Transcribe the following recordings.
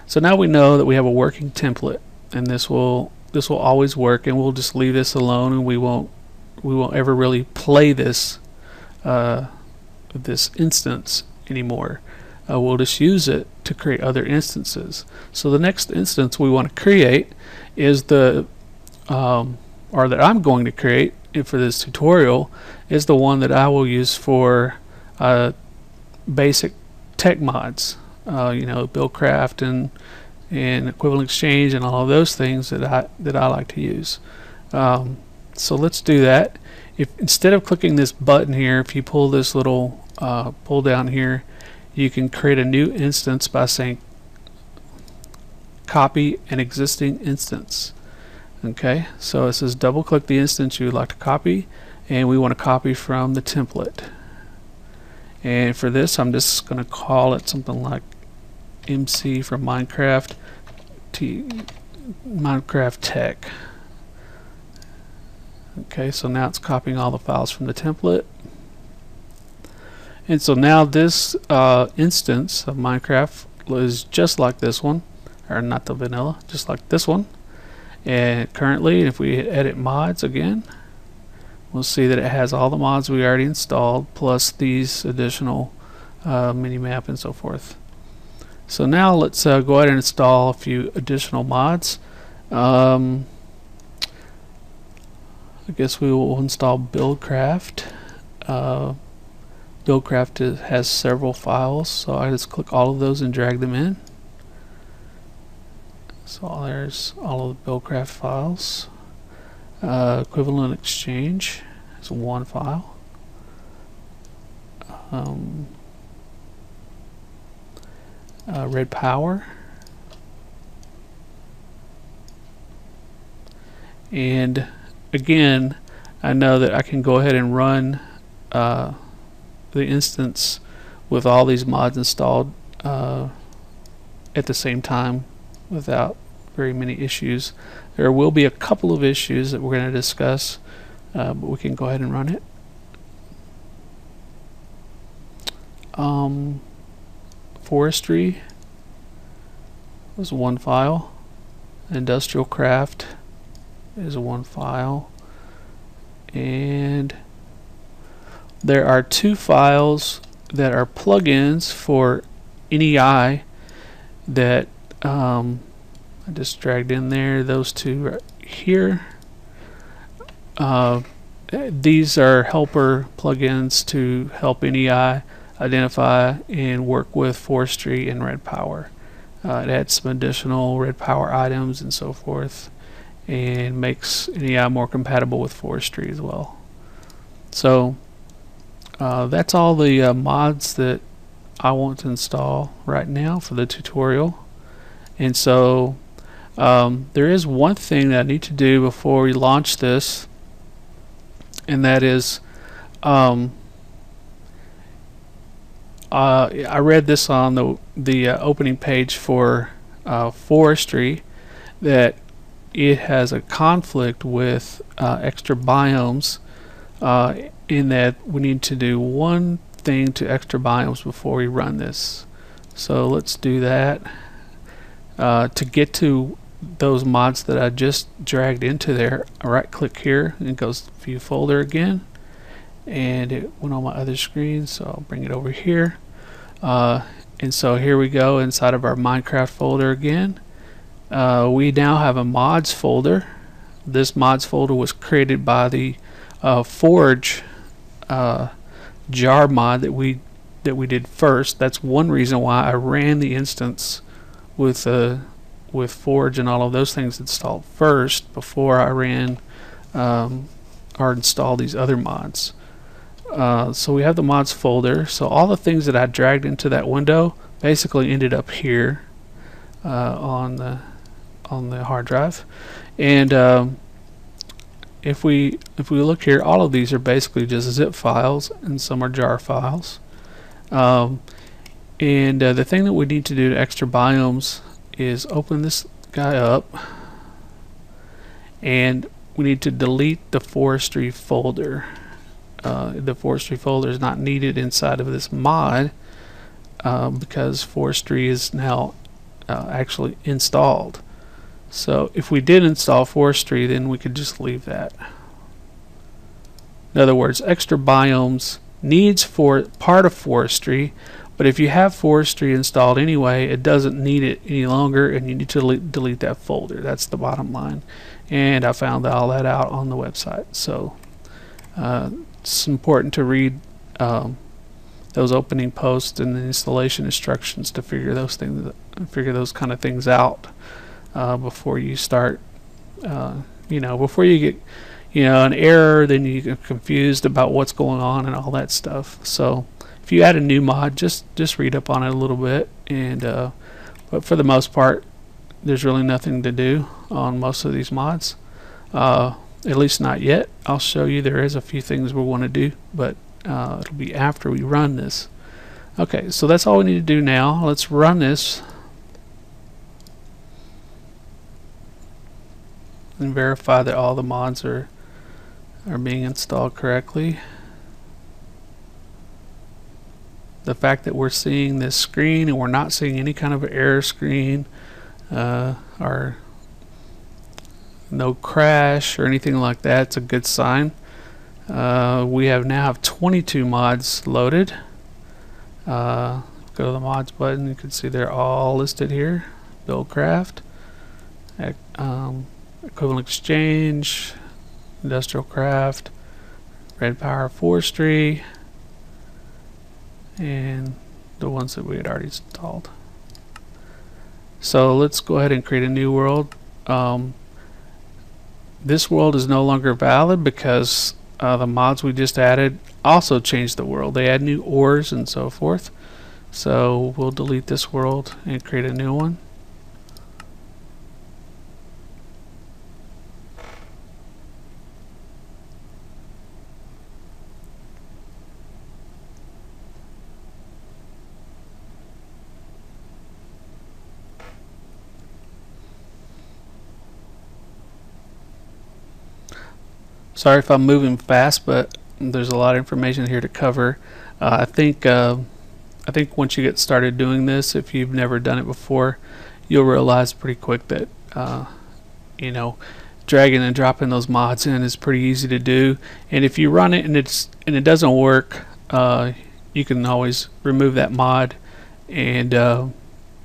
So now we know that we have a working template, and this will always work, and we'll just leave this alone, and we won't ever really play this this instance anymore. We'll just use it to create other instances. So the next instance we want to create is the or that I'm going to create for this tutorial is the one that I will use for basic tech mods, you know, Buildcraft and equivalent exchange and all of those things that I like to use. So let's do that. If instead of clicking this button here, if you pull this little pull down here, you can create a new instance by saying copy an existing instance. Okay, so it says double click the instance you would like to copy, and we want to copy from the template. And for this, I'm just going to call it something like MC from Minecraft Tech. Okay, so now it's copying all the files from the template. And so now this instance of Minecraft is just like this one, or not the vanilla, just like this one. And currently, if we edit mods again, we'll see that it has all the mods we already installed, plus these additional minimap and so forth. So now let's go ahead and install a few additional mods. I guess we will install Buildcraft. Buildcraft has several files, so I just click all of those and drag them in. So there's all of the Buildcraft files. Equivalent exchange is one file. Red Power, and again, I know that I can go ahead and run the instance with all these mods installed at the same time without very many issues. There will be a couple of issues that we're going to discuss, but we can go ahead and run it. Forestry was one file. Industrial Craft is one file. And there are two files that are plugins for NEI that I just dragged in there. Those two right here. These are helper plugins to help NEI identify and work with forestry and red power. It adds some additional red power items and so forth, and makes NEI more compatible with forestry as well. So that's all the mods that I want to install right now for the tutorial. And so there is one thing that I need to do before we launch this, and that is I read this on the opening page for forestry, that it has a conflict with extra biomes, in that we need to do one thing to extra biomes before we run this. So let's do that. To get to those mods that I just dragged into there, I right click here and it goes to view folder again, and it went on my other screen, so I'll bring it over here. And so here we go inside of our Minecraft folder again. We now have a mods folder. This mods folder was created by the Forge jar mod that we did first. That's one reason why I ran the instance with Forge and all of those things installed first before I ran or installed these other mods. So we have the mods folder. So all the things that I dragged into that window basically ended up here on the hard drive. And if we look here, all of these are basically just zip files, and some are jar files. And the thing that we need to do to extra biomes is open this guy up, and we need to delete the forestry folder. The forestry folder is not needed inside of this mod because forestry is now actually installed. So if we did install forestry, then we could just leave that. In other words, extra biomes needs for part of forestry, but if you have forestry installed anyway, it doesn't need it any longer, and you need to delete that folder. That's the bottom line. And I found all that out on the website. So it's important to read those opening posts and the installation instructions to figure those kind of things out before you start. Before you get an error, then you get confused about what's going on and all that stuff. So if you add a new mod, just read up on it a little bit, and but for the most part, there's really nothing to do on most of these mods, at least not yet. I'll show you there is a few things we want to do, but it'll be after we run this. Okay, so that's all we need to do now. Let's run this and verify that all the mods are being installed correctly. The fact that we're seeing this screen and we're not seeing any kind of error screen or no crash or anything like that, it's a good sign. We now have 22 mods loaded. Go to the mods button, you can see they're all listed here. Buildcraft, Equivalent Exchange, Industrial Craft, Red Power Forestry, and the ones that we had already installed. So let's go ahead and create a new world. This world is no longer valid because the mods we just added also changed the world. They add new ores and so forth. So we'll delete this world and create a new one. Sorry if I'm moving fast, but there's a lot of information here to cover. I think once you get started doing this, if you've never done it before, you'll realize pretty quick that dragging and dropping those mods in is pretty easy to do. And if you run it and it doesn't work, you can always remove that mod and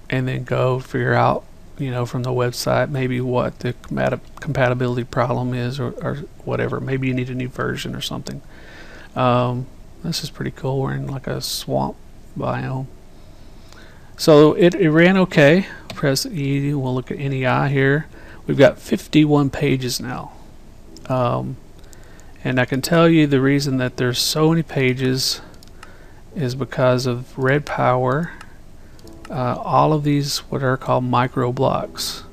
then go figure out from the website maybe what the compatibility problem is, or whatever. Maybe you need a new version or something. This is pretty cool. We're in like a swamp biome. So it ran okay. Press E. We'll look at NEI here. We've got 51 pages now. And I can tell you the reason that there's so many pages is because of Red Power. All of these what are called micro blocks.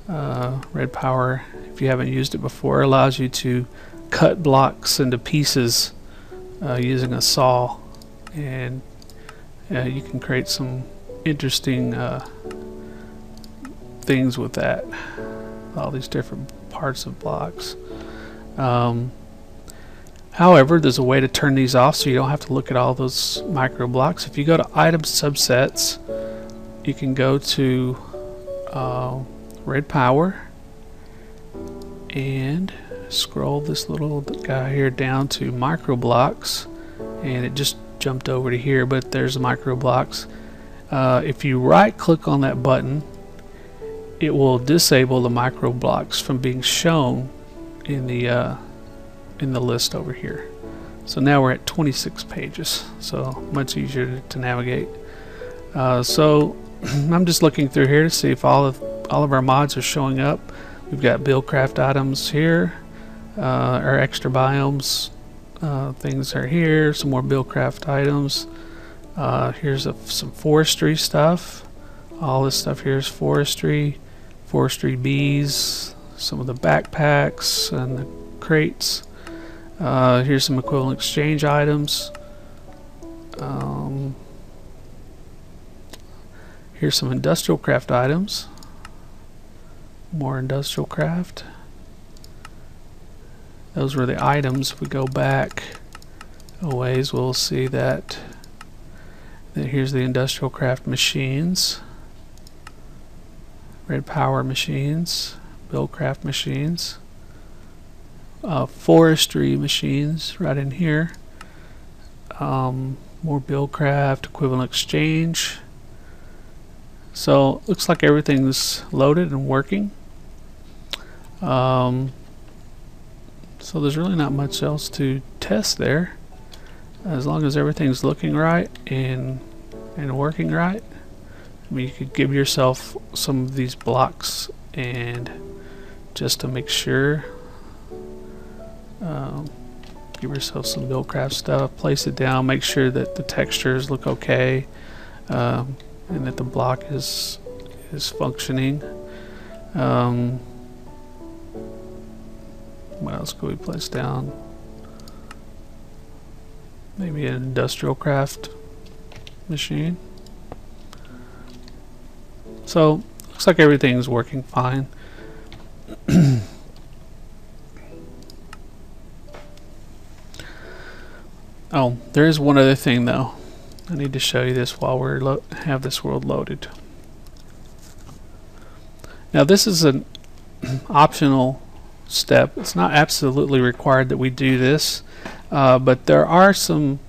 Red Power, if you haven't used it before, allows you to cut blocks into pieces using a saw, and you can create some interesting things with that. All these different parts of blocks. However, there's a way to turn these off so you don't have to look at all those micro blocks. If you go to Item Subsets, you can go to Red Power and scroll this little guy here down to micro blocks, and it just jumped over to here, but there's the micro blocks. If you right click on that button, it will disable the micro blocks from being shown in the list over here. So now we're at 26 pages, so much easier to navigate. So I'm just looking through here to see if all of our mods are showing up. We've got Buildcraft items here, our extra biomes things are here, some more Buildcraft items. Here's some forestry stuff. All this stuff here is forestry bees, some of the backpacks and the crates. Here's some equivalent exchange items. Here's some industrial craft items. More industrial craft. Those were the items. If we go back a ways, we'll see that here's the industrial craft machines. Red Power machines, Buildcraft machines, forestry machines right in here. More Buildcraft, equivalent exchange. So looks like everything's loaded and working. So there's really not much else to test there. As long as everything's looking right and working right. I mean, you could give yourself some of these blocks and just to make sure, give yourself some Buildcraft stuff, place it down, make sure that the textures look okay, and that the block is functioning. What else could we place down? Maybe an industrial craft machine. So looks like everything's working fine. Oh, there is one other thing though. I need to show you this while we have this world loaded. Now this is an optional step. It's not absolutely required that we do this, but there are some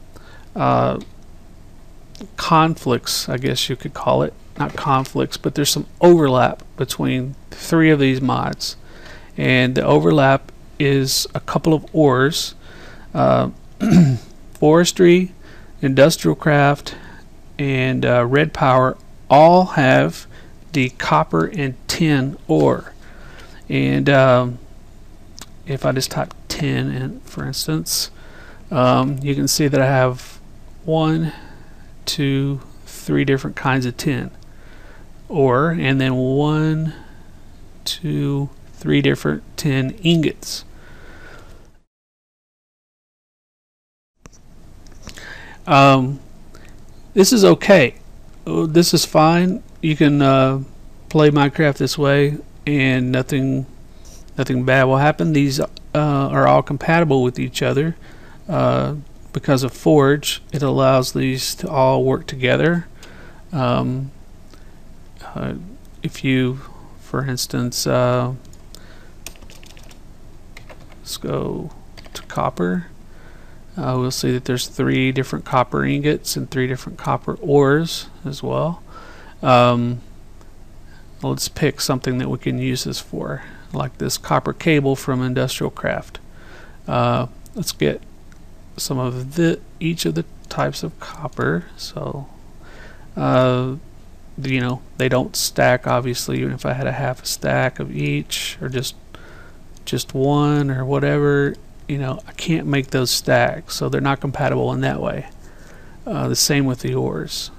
conflicts, I guess you could call it. Not conflicts, but there's some overlap between 3 of these mods, and the overlap is a couple of ores. Forestry, industrial craft, and red power all have the copper and tin ore. And if I just type tin in, for instance, you can see that I have 1, 2, 3 different kinds of tin ore, and then 1, 2, 3 different tin ingots. This is okay. This is fine. You can play Minecraft this way, and nothing bad will happen. These are all compatible with each other because of Forge. It allows these to all work together. If you, for instance, let's go to copper. We'll see that there's 3 different copper ingots and 3 different copper ores as well. Let's pick something that we can use this for, like this copper cable from Industrial Craft. Let's get some of each of the types of copper. So you know, they don't stack, obviously. Even if I had a half a stack of each, or just one or whatever, you know, I can't make those stack, so they're not compatible in that way. The same with the ores.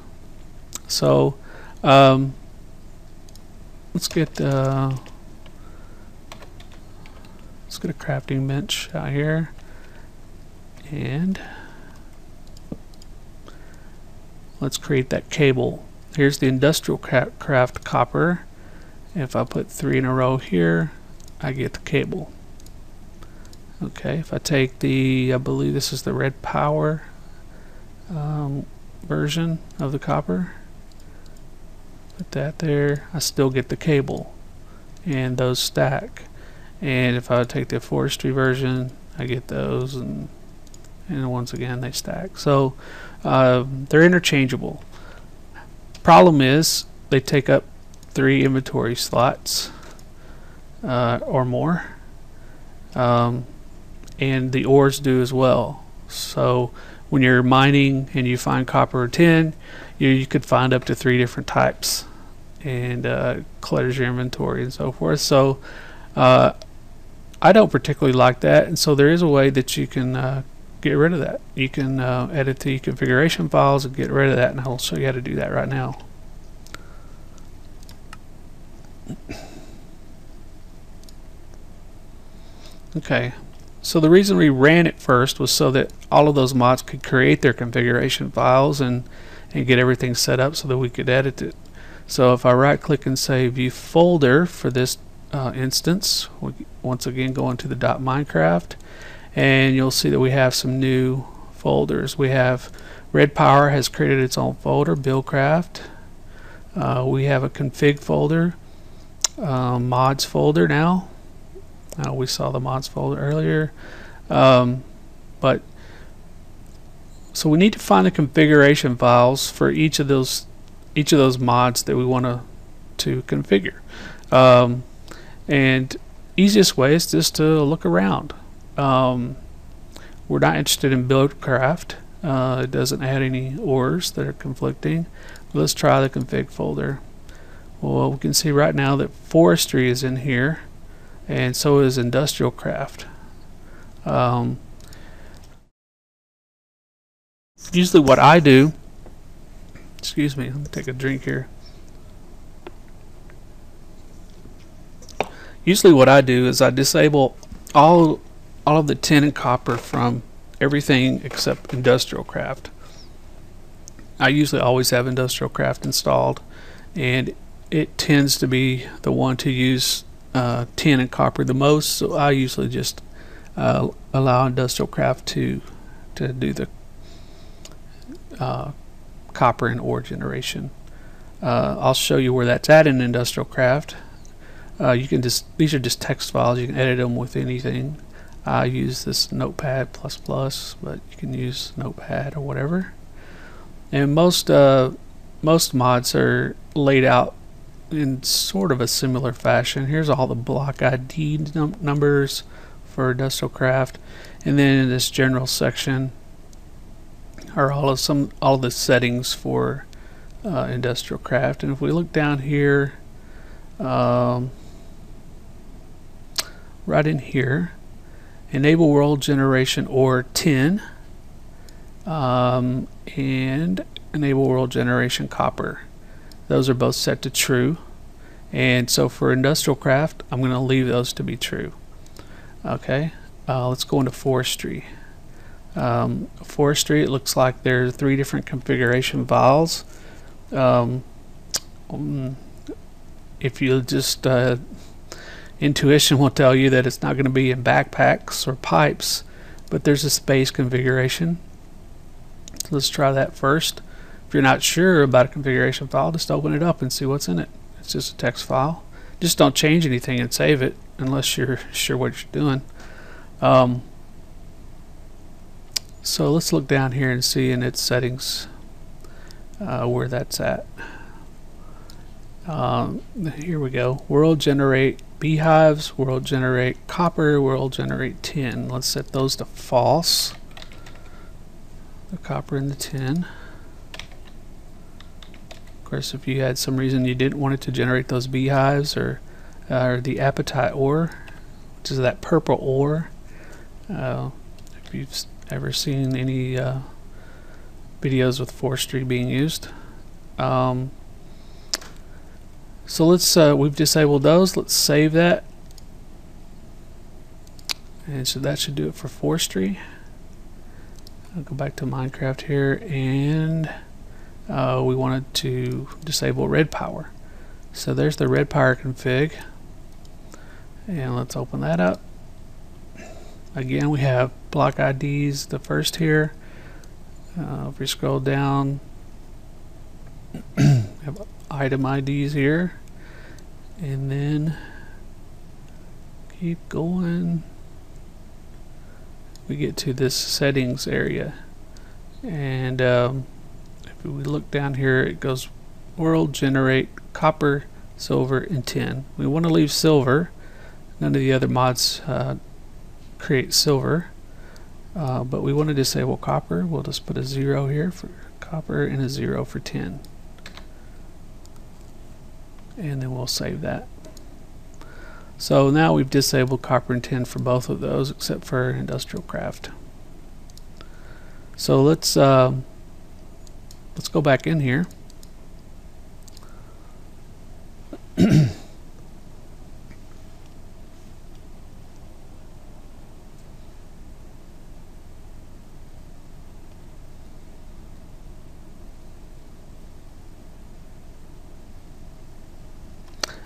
So let's get a crafting bench out here, and let's create that cable. Here's the industrial craft copper. If I put 3 in a row here, I get the cable. Okay, if I take the, I believe this is the red power version of the copper, put that there, I still get the cable, and those stack. And if I take the forestry version, I get those, and once again they stack. So they're interchangeable. Problem is they take up 3 inventory slots or more, and the ores do as well. So when you're mining and you find copper or tin, you could find up to 3 different types, and clutters your inventory and so forth. So I don't particularly like that, and so there is a way that you can get rid of that. You can edit the configuration files and get rid of that, and I'll show you how to do that right now. Okay, so the reason we ran it first was so that all of those mods could create their configuration files and get everything set up so that we could edit it. So if I right click and say view folder for this instance, we once again go into the .minecraft, and you'll see that we have some new folders. We have Red Power has created its own folder, Buildcraft. We have a config folder, mods folder now. We saw the mods folder earlier, but so we need to find the configuration files for each of those mods that we want to configure. And easiest way is just to look around. We're not interested in Buildcraft. It doesn't add any ores that are conflicting. Let's try the config folder. Well, we can see right now that forestry is in here, and so is industrial craft. Usually what I do, excuse me, let me take a drink here. Usually what I do is I disable all of the tin and copper from everything except industrial craft. I usually always have industrial craft installed, and it tends to be the one to use tin and copper the most, so I usually just allow industrial craft to do the copper and ore generation. I'll show you where that's at in industrial craft. You can these are just text files. You can edit them with anything. I use this Notepad++, but you can use Notepad or whatever. And most mods are laid out in sort of a similar fashion. Here's all the block ID numbers for industrial craft, and then in this general section are all of the settings for industrial craft. And if we look down here, right in here, enable world generation or tin, and enable world generation copper. Those are both set to true, and so for industrial craft I'm going to leave those to be true. Okay, let's go into forestry. Forestry, it looks like there are 3 different configuration files. If you just intuition will tell you that it's not going to be in backpacks or pipes, but there's a space configuration. So let's try that first. If you're not sure about a configuration file, just open it up and see what's in it. It's just a text file. Just don't change anything and save it unless you're sure what you're doing. So let's look down here and see in its settings where that's at. Here we go. World generate beehives, world generate copper, world generate tin. Let's set those to false. The copper and the tin. Of course, if you had some reason you didn't want it to generate those beehives or the apatite ore, which is that purple ore, if you've ever seen any videos with forestry being used. So let's we've disabled those. Let's save that, and so that should do it for forestry. I'll go back to Minecraft here, and we wanted to disable red power. So there's the red power config, and let's open that up. Again, we have block IDs, the first here. If we scroll down, have item IDs here, and then keep going. We get to this settings area, and if we look down here, it goes world generate copper, silver, and tin. We want to leave silver. None of the other mods create silver, but we want to disable copper. We'll just put a 0 here for copper and a 0 for tin, and then we'll save that. So now we've disabled copper and tin for both of those except for industrial craft. So let's go back in here.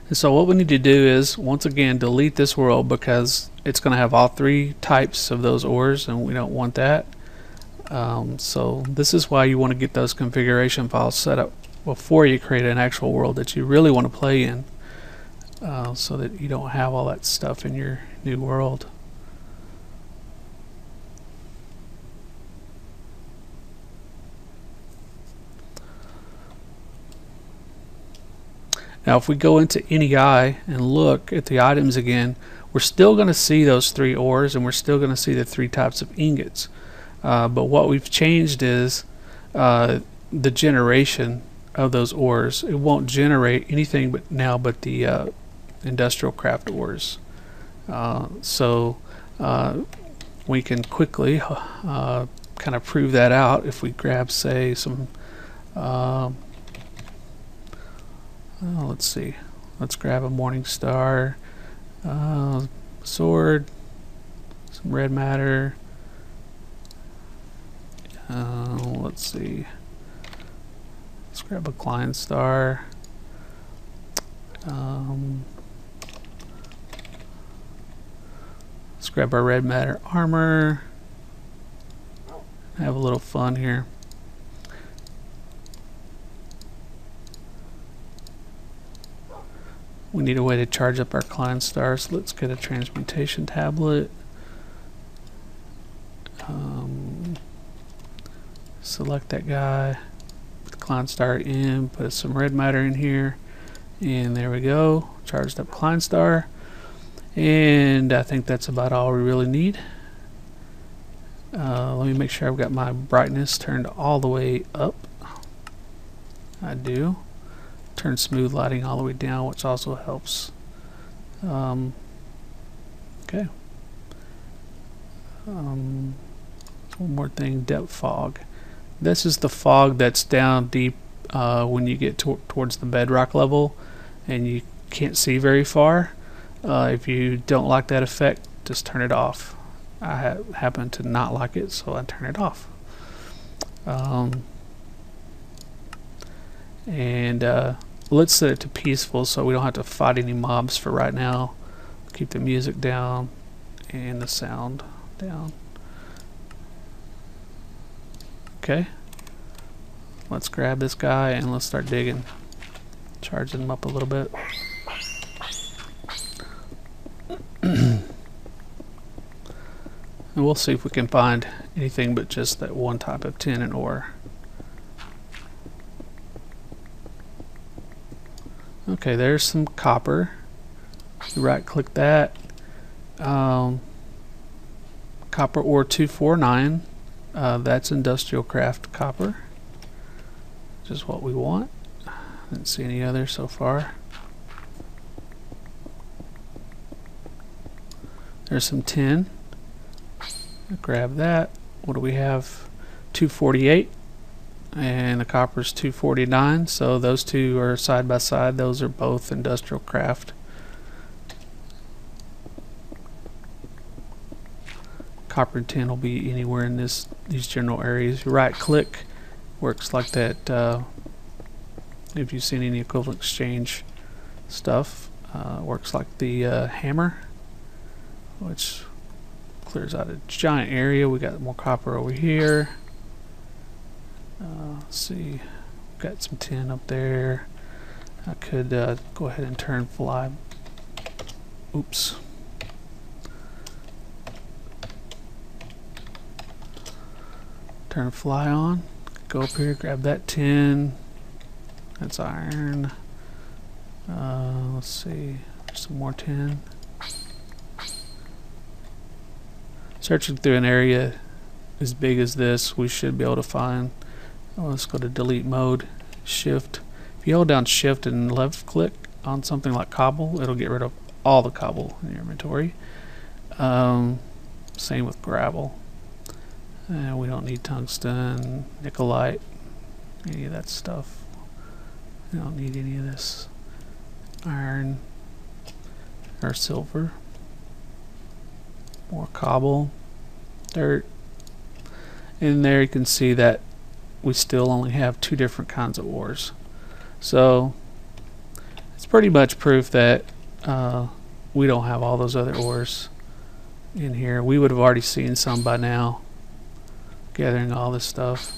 And so what we need to do is, once again, delete this world because it's going to have all 3 types of those ores, and we don't want that. So this is why you want to get those configuration files set up before you create an actual world that you really want to play in. so that you don't have all that stuff in your new world. Now if we go into NEI and look at the items again, we're still going to see those 3 ores, and we're still going to see the 3 types of ingots. But what we've changed is the generation of those ores. It won't generate anything but the industrial craft ores. So we can quickly kind of prove that out if we grab, say, some let's see, let's grab a Morning Star sword, some red matter, let's see, let's grab a Klein Star, let's grab our red matter armor, have a little fun here. We need a way to charge up our Klein Stars. So let's get a transmutation tablet. Select that guy. Put the Klein Star in. Put some red matter in here. And there we go. Charged up Klein Star. And I think that's about all we really need. Let me make sure I've got my brightness turned all the way up. I do. Turn smooth lighting all the way down, which also helps. Okay. One more thing, depth fog. This is the fog that's down deep when you get towards the bedrock level and you can't see very far. If you don't like that effect, just turn it off. I happen to not like it, so I turn it off. Let's set it to peaceful so we don't have to fight any mobs for right now. Keep the music down and the sound down. Okay, let's grab this guy and let's start digging. Charge him up a little bit. And we'll see if we can find anything but just that one type of tin and ore. Okay, there's some copper. You right click that. Copper ore 249. That's industrial craft copper. Just what we want. Didn't see any other so far. There's some tin. Grab that. What do we have? 248. And the copper's 249, so those two are side by side. Those are both industrial craft. Copper and tin will be anywhere in these general areas. You right click, works like that. If you've seen any equivalent exchange stuff, works like the hammer, which clears out a giant area. We got more copper over here. Let's see, got some tin up there. I could go ahead and turn fly. Oops. Turn fly on. Go up here, grab that tin. That's iron. Let's see, there's some more tin. Searching through an area as big as this, we should be able to find. Let's go to delete mode, shift. If you hold down shift and left click on something like cobble, it'll get rid of all the cobble in your inventory. Same with gravel. We don't need tungsten, nickelite, any of that stuff. We don't need any of this. Iron or silver. More cobble, dirt. In there you can see that we still only have 2 different kinds of ores. So it's pretty much proof that we don't have all those other ores in here. We would have already seen some by now, gathering all this stuff.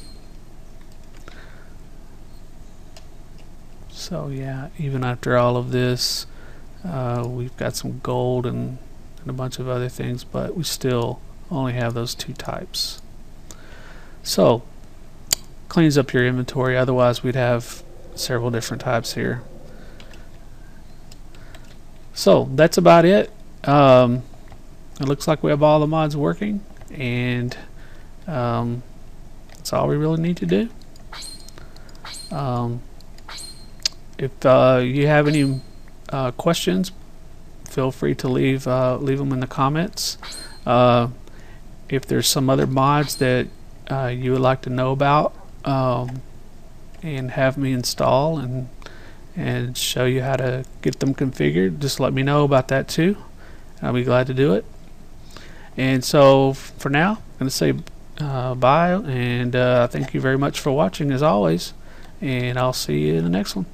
So yeah, even after all of this, We've got some gold and a bunch of other things, but we still only have those 2 types. So cleans up your inventory. Otherwise we'd have several different types here. So that's about it. It looks like we have all the mods working, and that's all we really need to do. If you have any questions, feel free to leave them in the comments. If there's some other mods that you would like to know about, and have me install and show you how to get them configured, just let me know about that too. I'll be glad to do it. And so for now, I'm going to say bye, and thank you very much for watching as always, and I'll see you in the next one.